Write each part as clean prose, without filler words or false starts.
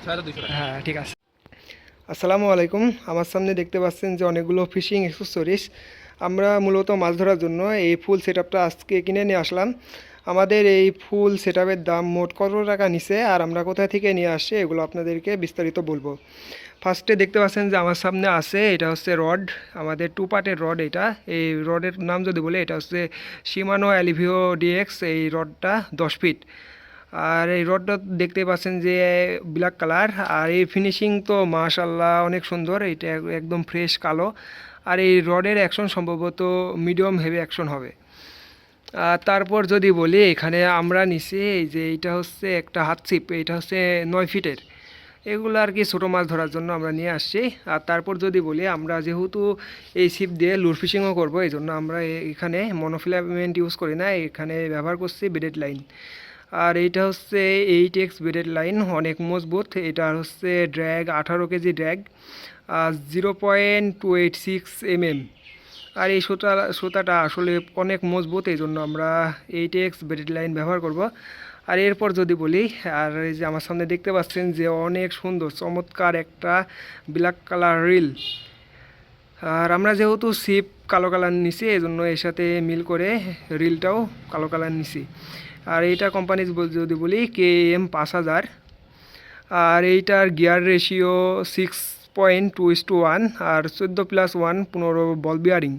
হ্যাঁ ঠিক আছে। আসসালামু আলাইকুম। আমার সামনে দেখতে পাচ্ছেন যে অনেকগুলো ফিশিং অ্যাক্সেসরিজ। আমরা মূলত মাছ ধরার জন্য এই ফুল সেটআপটা আজকে কিনে নিয়ে আসলাম। আমাদের এই ফুল সেটআপের দাম মোট কত টাকা নিছে আর আমরা কোথা থেকে নিয়ে আসছি এগুলো আপনাদেরকে বিস্তারিত বলবো। ফার্স্টে দেখতে পাচ্ছেন যে আমার সামনে আছে, এটা হচ্ছে রড, আমাদের 2 পার্টের রড। এটা এই রডের নাম যদি বলে, এটা হচ্ছে শিমানো অ্যালিভিও ডিএক্স। এই রডটা 10 ফিট। আর এই রডটা দেখতে পাচ্ছেন যে ব্ল্যাক কালার, আর এই ফিনিশিং তো মাশাল্লাহ অনেক সুন্দর। এটা একদম ফ্রেশ কালো। আর এই রডের অ্যাকশন সম্ভবত মিডিয়াম হেভি অ্যাকশন হবে। আর তারপর যদি বলি, এখানে আমরা নিছি এই যে এইটা হচ্ছে একটা হাত ছিপ, এটা হচ্ছে 9 ফিটের। এগুলো আর কি ছোটো মাছ ধরার জন্য আমরা নিয়ে আসছি। আর তারপর যদি বলি, আমরা যেহেতু এই ছিপ দিয়ে লুর ফিশিংও করবো, এই জন্য আমরা এখানে মনোফিলামেন্ট ইউজ করি না, এখানে ব্যবহার করছি বেডেড লাইন। আর এইটা হচ্ছে 8X বেডেড লাইন, অনেক মজবুত। এটা হচ্ছে ড্র্যাগ 18 কেজি ড্র্যাগ, 0.286 mm। আর এই সুতাটা আসলে অনেক মজবুত, এই জন্য আমরা 8X বেডেড লাইন ব্যবহার করব। আর এরপর যদি বলি, আর এই যে আমার সামনে দেখতে পাচ্ছেন যে অনেক সুন্দর চমৎকার একটা ব্ল্যাক কালার রিল। আর আমরা যেহেতু সিপ কালো কালার নিছি, এই জন্য এর সাথে মিল করে রিলটাও কালো কালার নিছি। আর এইটা কোম্পানি যদি বলি KM 5000। আর এইটার গিয়ার রেশিও 6.2:1 আর 14+1 15 বল বিয়ারিং।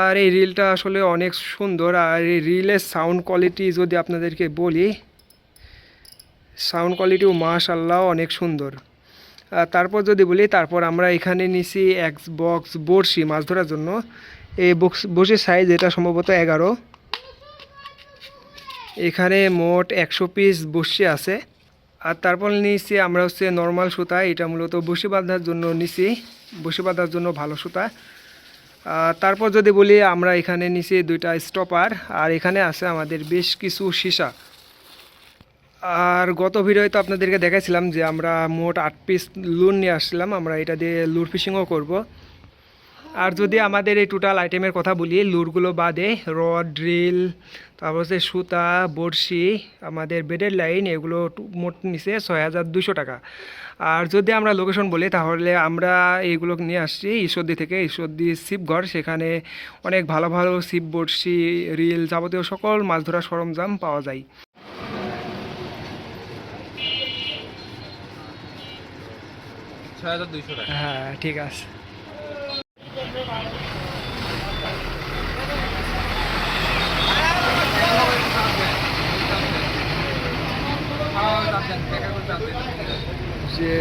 আর এই রিলটা আসলে অনেক সুন্দর। আর এই রিলের সাউন্ড কোয়ালিটি যদি আপনাদেরকে বলি, সাউন্ড কোয়ালিটিও মাশাআল্লাহ অনেক সুন্দর। আর তারপর যদি বলি, তারপর আমরা এখানে নিছি এক্সবক্স বড়শি মাছ ধরার জন্য। এই বড়শির সাইজ এটা সম্ভবত 11। এখানে মোট 100 পিস বড়শি আছে। আর তারপর নিয়েছি আমরা হচ্ছে নর্মাল সুতা, এটা মূলত বড়শি বাঁধার জন্য নিছি, বড়শি বাঁধার জন্য ভালো সুতা। তারপর যদি বলি, আমরা এখানে নিছি 2টা স্টপার, আর এখানে আছে আমাদের বেশ কিছু সীসা। আর গত ভিডিওতে আপনাদেরকে দেখাইছিলাম যে আমরা মোট 8 পিস লুর নিয়ে আসছিলাম, আমরা এটা দিয়ে লুর ফিশিংও করব। আর যদি আমাদের এই টোটাল আইটেমের কথা বলি, লুরগুলো বাদে রড, ড্রিল, তারপর হচ্ছে সুতা, বড়শি, আমাদের বেডের লাইন, এগুলো মোট নিচে 6200 টাকা। আর যদি আমরা লোকেশন বলি, তাহলে আমরা এইগুলো নিয়ে আসছি ঈশ্বরদী থেকে, ঈশ্বরদী শিবঘর। সেখানে অনেক ভালো ভালো ছিপ, বড়শি, রিল, যাবতীয় সকল মাছ ধরার সরঞ্জাম পাওয়া যায়। 6200 টাকা। হ্যাঁ ঠিক আছে। যে